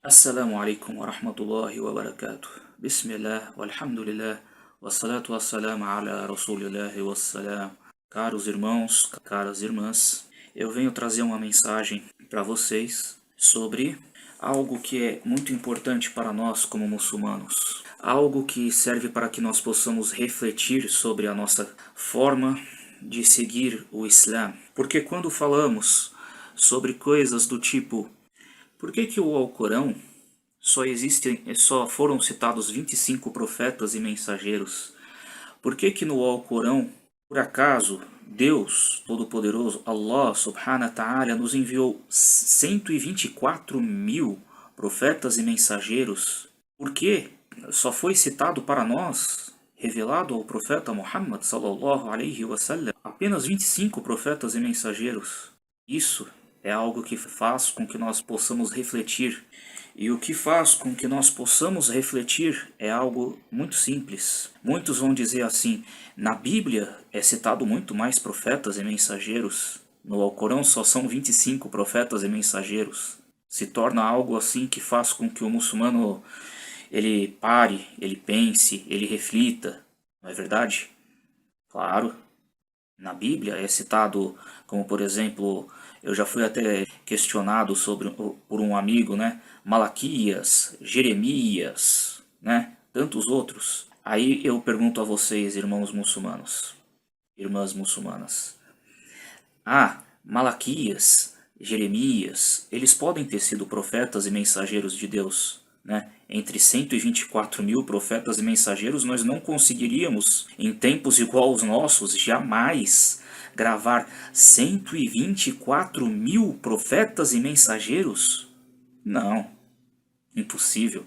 Assalamu alaikum wa rahmatullahi wa barakatuh. Bismillah, walhamdulillah, wassalatu wassalamu ala rasulillahi wassalam. Caros irmãos, caras irmãs, eu venho trazer uma mensagem para vocês sobre algo que é muito importante para nós como muçulmanos. Algo que serve para que nós possamos refletir sobre a nossa forma de seguir o Islã. Porque quando falamos sobre coisas do tipo por que o Alcorão só foram citados 25 profetas e mensageiros? Por que no Alcorão, por acaso, Deus Todo-Poderoso, Allah Subhanahu wa Ta'ala, nos enviou 124 mil profetas e mensageiros? Por que só foi citado para nós, revelado ao profeta Muhammad sallallahu alaihi wasallam, apenas 25 profetas e mensageiros? Isso é algo que faz com que nós possamos refletir. E o que faz com que nós possamos refletir é algo muito simples. Muitos vão dizer assim: na Bíblia é citado muito mais profetas e mensageiros. No Alcorão só são 25 profetas e mensageiros. Se torna algo assim que faz com que o muçulmano ele pare, ele pense, ele reflita. Não é verdade? Claro. Na Bíblia é citado, como por exemplo, eu já fui até questionado por um amigo, né? Malaquias, Jeremias, né? Tantos outros. Aí eu pergunto a vocês, irmãos muçulmanos, irmãs muçulmanas. Malaquias, Jeremias, eles podem ter sido profetas e mensageiros de Deus, né? Entre 124 mil profetas e mensageiros, nós não conseguiríamos, em tempos igual aos nossos, jamais gravar 124 mil profetas e mensageiros? Não, impossível,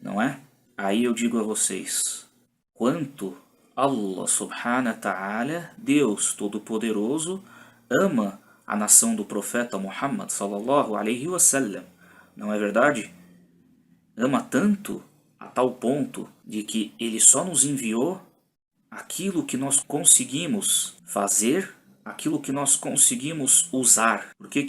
não é? Aí eu digo a vocês, quanto Allah Subhanahu wa Ta'ala, Deus Todo-Poderoso, ama a nação do profeta Muhammad sallallahu alaihi wasallam, não é verdade? Ama tanto a tal ponto de que ele só nos enviou aquilo que nós conseguimos fazer, aquilo que nós conseguimos usar. Por que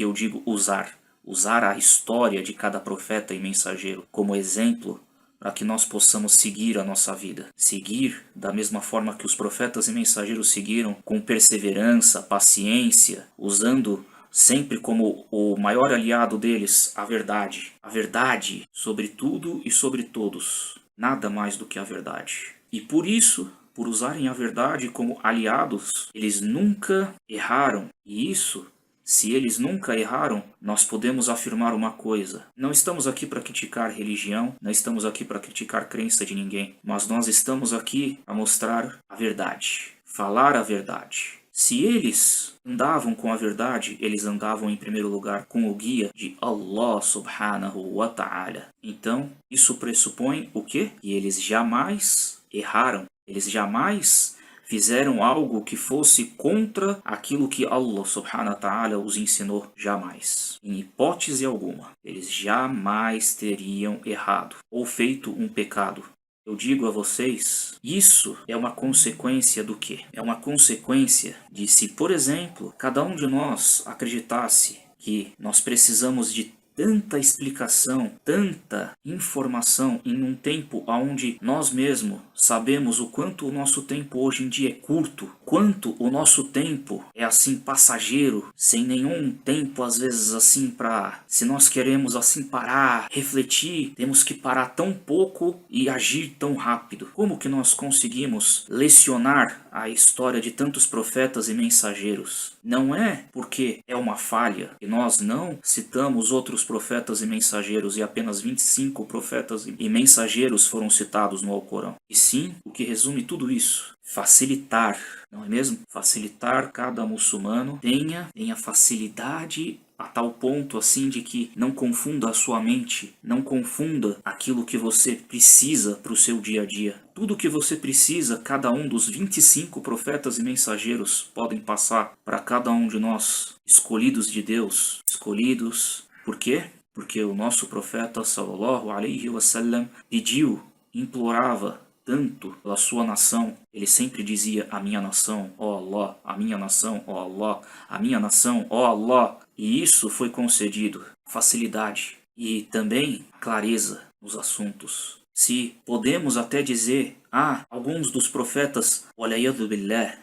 eu digo usar? Usar a história de cada profeta e mensageiro como exemplo para que nós possamos seguir a nossa vida. Seguir da mesma forma que os profetas e mensageiros seguiram, com perseverança, paciência, usando sempre como o maior aliado deles a verdade. A verdade sobre tudo e sobre todos. Nada mais do que a verdade. E por isso, por usarem a verdade como aliados, eles nunca erraram. E isso, se eles nunca erraram, nós podemos afirmar uma coisa. Não estamos aqui para criticar religião, não estamos aqui para criticar crença de ninguém, mas nós estamos aqui a mostrar a verdade, falar a verdade. Se eles andavam com a verdade, eles andavam em primeiro lugar com o guia de Allah Subhanahu wa Ta'ala. Então, isso pressupõe o quê? Que eles jamais erraram, eles jamais fizeram algo que fosse contra aquilo que Allah Subhanahu wa Ta'ala os ensinou. Jamais. Em hipótese alguma. Eles jamais teriam errado ou feito um pecado. Eu digo a vocês, isso é uma consequência do quê? É uma consequência de se, por exemplo, cada um de nós acreditasse que nós precisamos de tanta explicação, tanta informação em um tempo onde nós mesmos sabemos o quanto o nosso tempo hoje em dia é curto, quanto o nosso tempo é assim passageiro, sem nenhum tempo às vezes assim para, se nós queremos assim parar, refletir, temos que parar tão pouco e agir tão rápido. Como que nós conseguimos lecionar a história de tantos profetas e mensageiros? Não é porque é uma falha que nós não citamos outros profetas e mensageiros e apenas 25 profetas e mensageiros foram citados no Alcorão. E sim, o que resume tudo isso? Facilitar, não é mesmo? Facilitar cada muçulmano tenha facilidade a tal ponto assim de que não confunda a sua mente, não confunda aquilo que você precisa para o seu dia a dia. Tudo que você precisa, cada um dos 25 profetas e mensageiros podem passar para cada um de nós, escolhidos de Deus, escolhidos. Por quê? Porque o nosso profeta sallallahu alaihi wasallam pediu, implorava tanto pela sua nação. Ele sempre dizia: a minha nação, ó Allah, a minha nação, ó Allah, a minha nação, ó Allah. E isso foi concedido. Facilidade. e também clareza nos assuntos. Se podemos até dizer, alguns dos profetas, walayadu billah,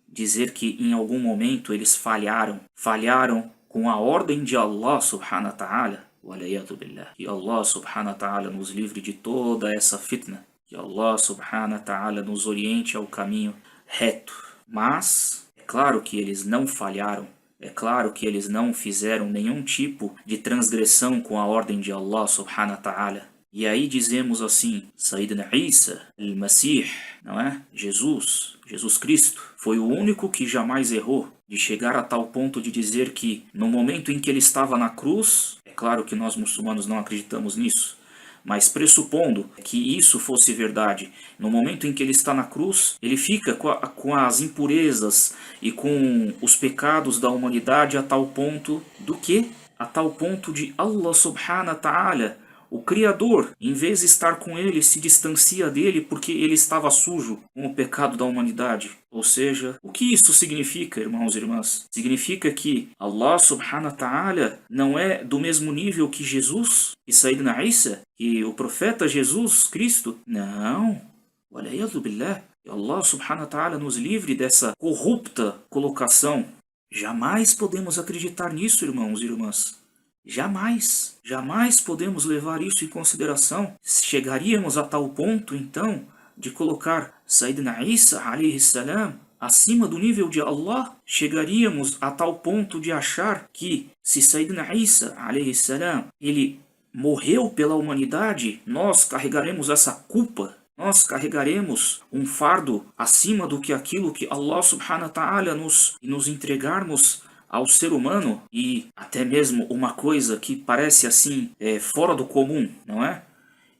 dizer que em algum momento eles falharam com a ordem de Allah subhanahu wa ta'ala, walayadu billah, que Allah subhanahu wa ta'ala nos livre de toda essa fitna, que Allah subhanahu wa ta'ala nos oriente ao caminho reto. Mas é claro que eles não falharam, é claro que eles não fizeram nenhum tipo de transgressão com a ordem de Allah subhanahu wa ta'ala. E aí dizemos assim, Sayyidina Isa, al-Masih, não é? Jesus Cristo, foi o único que jamais errou, de chegar a tal ponto de dizer que no momento em que ele estava na cruz, é claro que nós muçulmanos não acreditamos nisso, mas pressupondo que isso fosse verdade, no momento em que ele está na cruz, ele fica com as impurezas e com os pecados da humanidade a tal ponto do que? A tal ponto de Allah subhanahu wa ta'ala, o Criador, em vez de estar com ele, se distancia dele porque ele estava sujo com o pecado da humanidade. Ou seja, o que isso significa, irmãos e irmãs? Significa que Allah subhanahu wa ta'ala não é do mesmo nível que Jesus, que Sayyidina Isa, que o profeta Jesus Cristo? Não. Walayadu billah. Allah subhanahu wa ta'ala nos livre dessa corrupta colocação. Jamais podemos acreditar nisso, irmãos e irmãs. Jamais podemos levar isso em consideração. Chegaríamos a tal ponto, então, de colocar Sayyidina Isa, alayhi salam, acima do nível de Allah. Chegaríamos a tal ponto de achar que, se Sayyidina Isa, alayhi salam, ele morreu pela humanidade, nós carregaremos essa culpa. Nós carregaremos um fardo acima do que aquilo que Allah subhanahu wa ta'ala nos entregarmos ao ser humano, e até mesmo uma coisa que parece assim fora do comum, não é?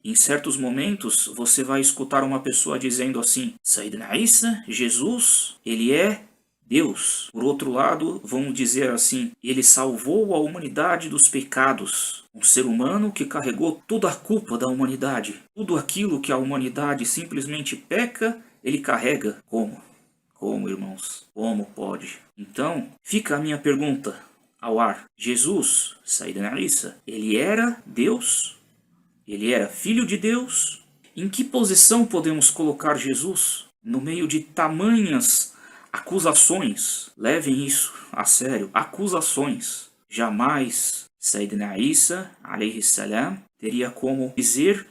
Em certos momentos você vai escutar uma pessoa dizendo assim, Sayyidina Isa, Jesus, ele é Deus. Por outro lado, vão dizer assim, ele salvou a humanidade dos pecados. Um ser humano que carregou toda a culpa da humanidade. Tudo aquilo que a humanidade simplesmente peca, ele carrega. Como? Como, irmãos? Como pode? Então, fica a minha pergunta ao ar. Jesus, Sayyidina Isa, ele era Deus? Ele era filho de Deus? Em que posição podemos colocar Jesus? No meio de tamanhas acusações. Levem isso a sério. Acusações. Jamais Sayyidina Isa, alayhi salam, teria como dizer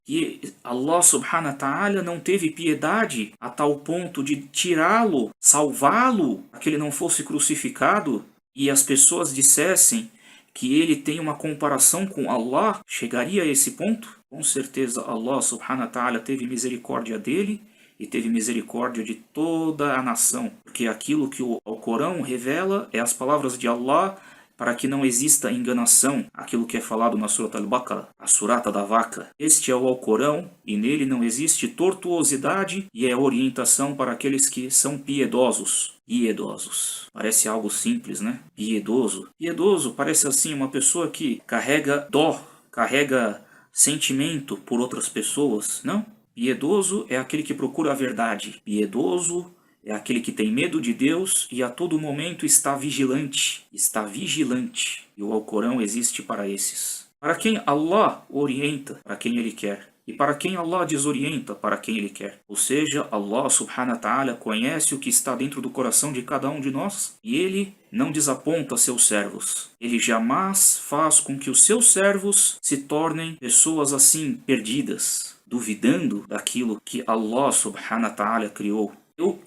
que Allah subhanahu wa ta'ala não teve piedade a tal ponto de tirá-lo, salvá-lo, para que ele não fosse crucificado, e as pessoas dissessem que ele tem uma comparação com Allah. Chegaria a esse ponto? Com certeza Allah subhanahu wa ta'ala teve misericórdia dele e teve misericórdia de toda a nação, porque aquilo que o Alcorão revela é as palavras de Allah, para que não exista enganação, aquilo que é falado na Surat al-Baqarah, a surata da vaca. Este é o Alcorão, e nele não existe tortuosidade, e é orientação para aqueles que são piedosos. Piedosos. Parece algo simples, né? Piedoso. Piedoso parece assim uma pessoa que carrega dó, carrega sentimento por outras pessoas, não? Piedoso é aquele que procura a verdade. Piedoso é aquele que tem medo de Deus e a todo momento está vigilante. Está vigilante. E o Alcorão existe para esses. Para quem Allah orienta, para quem Ele quer. E para quem Allah desorienta, para quem Ele quer. Ou seja, Allah subhanahu wa ta'ala conhece o que está dentro do coração de cada um de nós. E Ele não desaponta seus servos. Ele jamais faz com que os seus servos se tornem pessoas assim perdidas, duvidando daquilo que Allah subhanahu wa ta'ala criou.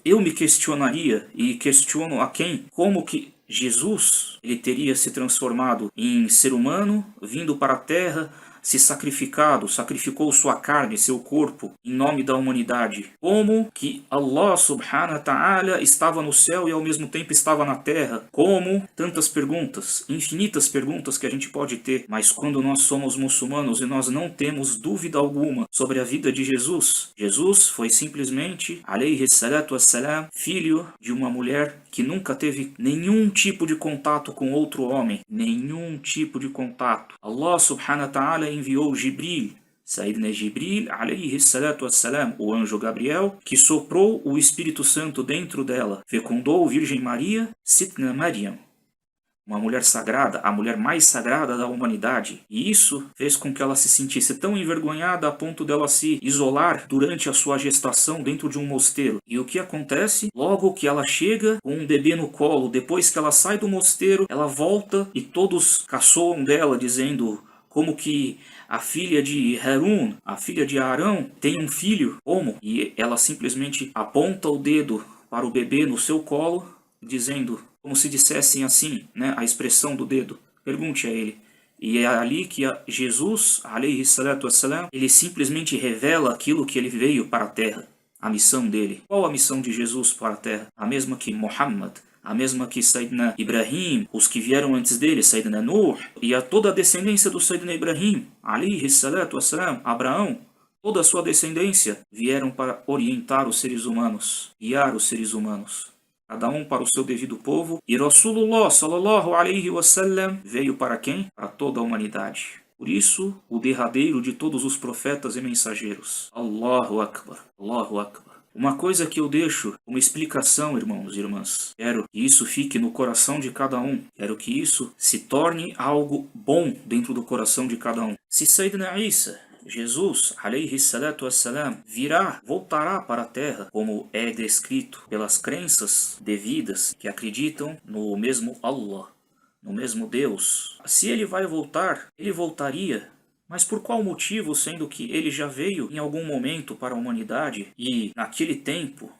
Eu me questionaria, e questiono a quem, como que Jesus ele teria se transformado em ser humano, vindo para a terra, se sacrificou sua carne, seu corpo, em nome da humanidade. Como que Allah subhanahu wa ta'ala estava no céu e ao mesmo tempo estava na terra? Como? Tantas perguntas, infinitas perguntas que a gente pode ter. Mas quando nós somos muçulmanos e nós não temos dúvida alguma sobre a vida de Jesus, Jesus foi simplesmente, alayhi salatu wassalam, filho de uma mulher que nunca teve nenhum tipo de contato com outro homem. Nenhum tipo de contato. Allah subhanahu wa ta'ala enviou Jibril, Sayyidina Jibril, alayhi salatu wassalam, o anjo Gabriel, que soprou o Espírito Santo dentro dela, fecundou a Virgem Maria, Sitna Maryam. uma mulher sagrada, a mulher mais sagrada da humanidade. E isso fez com que ela se sentisse tão envergonhada a ponto dela se isolar durante a sua gestação dentro de um mosteiro. E o que acontece? Logo que ela chega com um bebê no colo, depois que ela sai do mosteiro, ela volta e todos caçoam dela, dizendo como que a filha de Harun, a filha de Arão, tem um filho. Como? E ela simplesmente aponta o dedo para o bebê no seu colo, dizendo, como se dissessem assim, né, a expressão do dedo. Pergunte a ele. E é ali que Jesus, alayhi salatu wassalam, ele simplesmente revela aquilo que ele veio para a terra, a missão dele. Qual a missão de Jesus para a terra? A mesma que Muhammad, a mesma que Sayyidina Ibrahim, os que vieram antes dele, Sayyidina Nuh, e a toda a descendência do Sayyidina Ibrahim, alayhi salatu wassalam, Abraão, toda a sua descendência, vieram para orientar os seres humanos, guiar os seres humanos. Cada um para o seu devido povo. E Rasulullah sallallahu alaihi wasallam veio para quem? Para toda a humanidade. Por isso, o derradeiro de todos os profetas e mensageiros. Allahu Akbar. Allahu Akbar. Uma coisa que eu deixo como explicação, irmãos e irmãs. Quero que isso fique no coração de cada um. Quero que isso se torne algo bom dentro do coração de cada um. Se Sayyidina Isa, Jesus, alayhi salatu wassalam, voltará para a terra, como é descrito pelas crenças devidas que acreditam no mesmo Allah, no mesmo Deus. Se ele vai voltar, ele voltaria. Mas por qual motivo, sendo que ele já veio em algum momento para a humanidade e naquele tempo,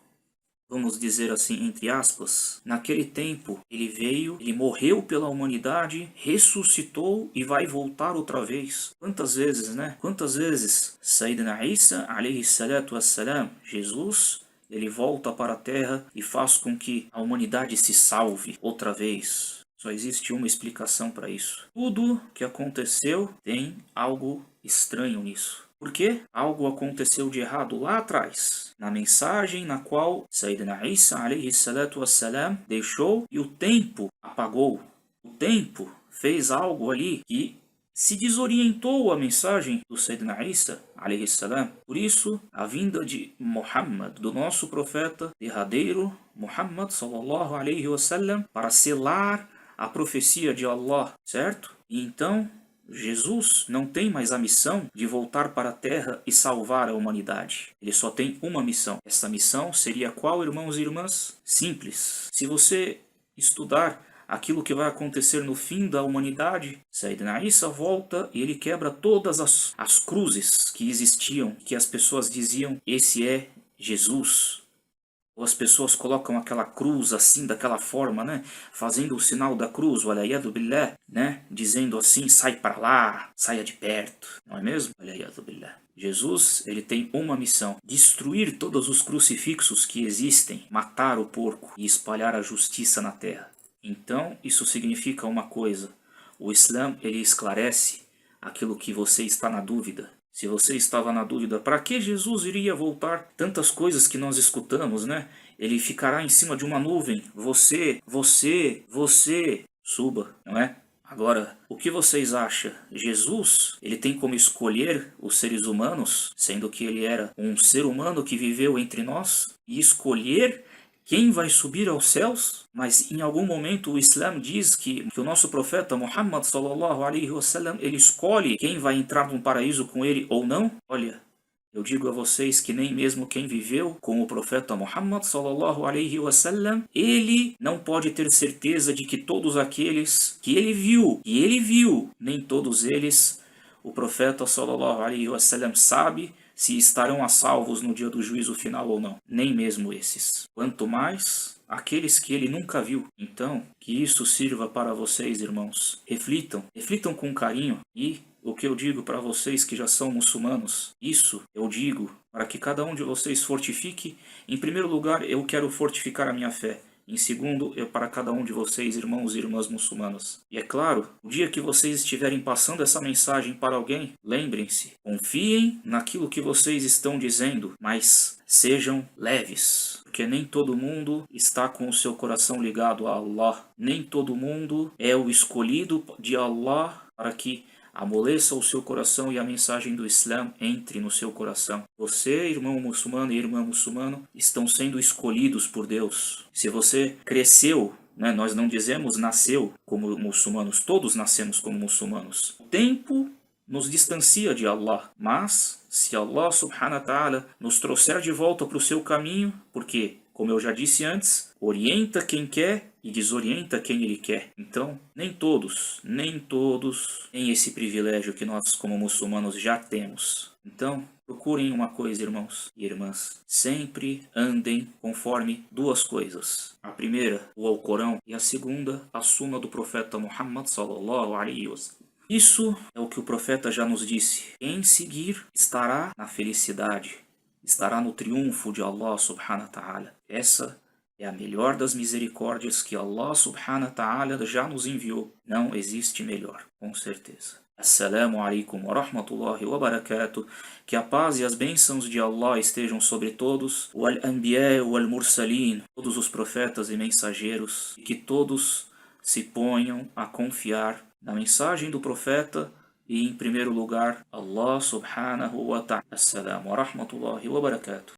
vamos dizer assim, entre aspas, naquele tempo ele veio, ele morreu pela humanidade, ressuscitou e vai voltar outra vez. Quantas vezes, né? Quantas vezes Sayyidina Isa, alayhi salatu wassalam, Jesus, ele volta para a terra e faz com que a humanidade se salve outra vez. Só existe uma explicação para isso. Tudo que aconteceu tem algo estranho nisso. Porque algo aconteceu de errado lá atrás, na mensagem na qual Sayyidina Isa alayhi salatu wassalam deixou e o tempo apagou. O tempo fez algo ali que se desorientou a mensagem do Sayyidina Isa alayhi salam. Por isso, a vinda de Muhammad, do nosso profeta derradeiro, Muhammad sallallahu alayhi wasallam, para selar a profecia de Allah, certo? E então Jesus não tem mais a missão de voltar para a terra e salvar a humanidade. Ele só tem uma missão. Essa missão seria qual, irmãos e irmãs? Simples. Se você estudar aquilo que vai acontecer no fim da humanidade, Sayyidina Isa volta e ele quebra todas as cruzes que existiam, que as pessoas diziam, esse é Jesus. Ou as pessoas colocam aquela cruz assim, daquela forma, né? Fazendo o sinal da cruz, walayadu billah, né? Dizendo assim, sai para lá, saia de perto. Não é mesmo? Walayadu billah. Jesus, ele tem uma missão: destruir todos os crucifixos que existem, matar o porco e espalhar a justiça na terra. Então, isso significa uma coisa: o Islã, ele esclarece aquilo que você está na dúvida. Se você estava na dúvida, para que Jesus iria voltar? Tantas coisas que nós escutamos, né? Ele ficará em cima de uma nuvem. Você, suba, não é? Agora, o que vocês acham? Jesus, ele tem como escolher os seres humanos, sendo que ele era um ser humano que viveu entre nós, e escolher quem vai subir aos céus? Mas em algum momento o Islã diz que o nosso profeta Muhammad sallallahu alaihi wasallam, ele escolhe quem vai entrar no paraíso com ele ou não? Olha, eu digo a vocês que nem mesmo quem viveu com o profeta Muhammad sallallahu alaihi wasallam, ele não pode ter certeza de que todos aqueles que ele viu, nem todos eles, o profeta sallallahu alaihi wasallam sabe se estarão a salvos no dia do juízo final ou não. Nem mesmo esses. Quanto mais aqueles que ele nunca viu. Então, que isso sirva para vocês, irmãos. Reflitam com carinho. E o que eu digo para vocês que já são muçulmanos, isso eu digo para que cada um de vocês fortifique. Em primeiro lugar, eu quero fortificar a minha fé. Em segundo, para cada um de vocês, irmãos e irmãs muçulmanas. E é claro, o dia que vocês estiverem passando essa mensagem para alguém, lembrem-se, confiem naquilo que vocês estão dizendo, mas sejam leves. Porque nem todo mundo está com o seu coração ligado a Allah. Nem todo mundo é o escolhido de Allah para que amoleça o seu coração e a mensagem do Islã entre no seu coração. Você, irmão muçulmano e irmã muçulmana, estão sendo escolhidos por Deus. Se você cresceu né? Nós não dizemos nasceu como muçulmanos, todos nascemos como muçulmanos. O tempo nos distancia de Allah, mas se Allah subhanahu wa ta'ala nos trouxer de volta para o seu caminho, porque, como eu já disse antes, orienta quem quer e desorienta quem ele quer. Então, nem todos têm esse privilégio que nós como muçulmanos já temos. Então, procurem uma coisa, irmãos e irmãs. Sempre andem conforme duas coisas. A primeira, o Alcorão, e a segunda, a Sunna do profeta Muhammad sallallahu alaihi wasallam. Isso é o que o profeta já nos disse. Quem seguir estará na felicidade, estará no triunfo de Allah subhanahu wa ta'ala. Essa é a melhor das misericórdias que Allah subhanahu wa ta'ala já nos enviou. Não existe melhor, com certeza. Assalamu alaikum wa rahmatullahi wa barakatuh. Que a paz e as bênçãos de Allah estejam sobre todos. Wal anbiya wal mursalin, todos os profetas e mensageiros. E que todos se ponham a confiar na mensagem do profeta e, em primeiro lugar, Allah subhanahu wa ta'ala. Assalamu wa rahmatullahi wa barakatuh.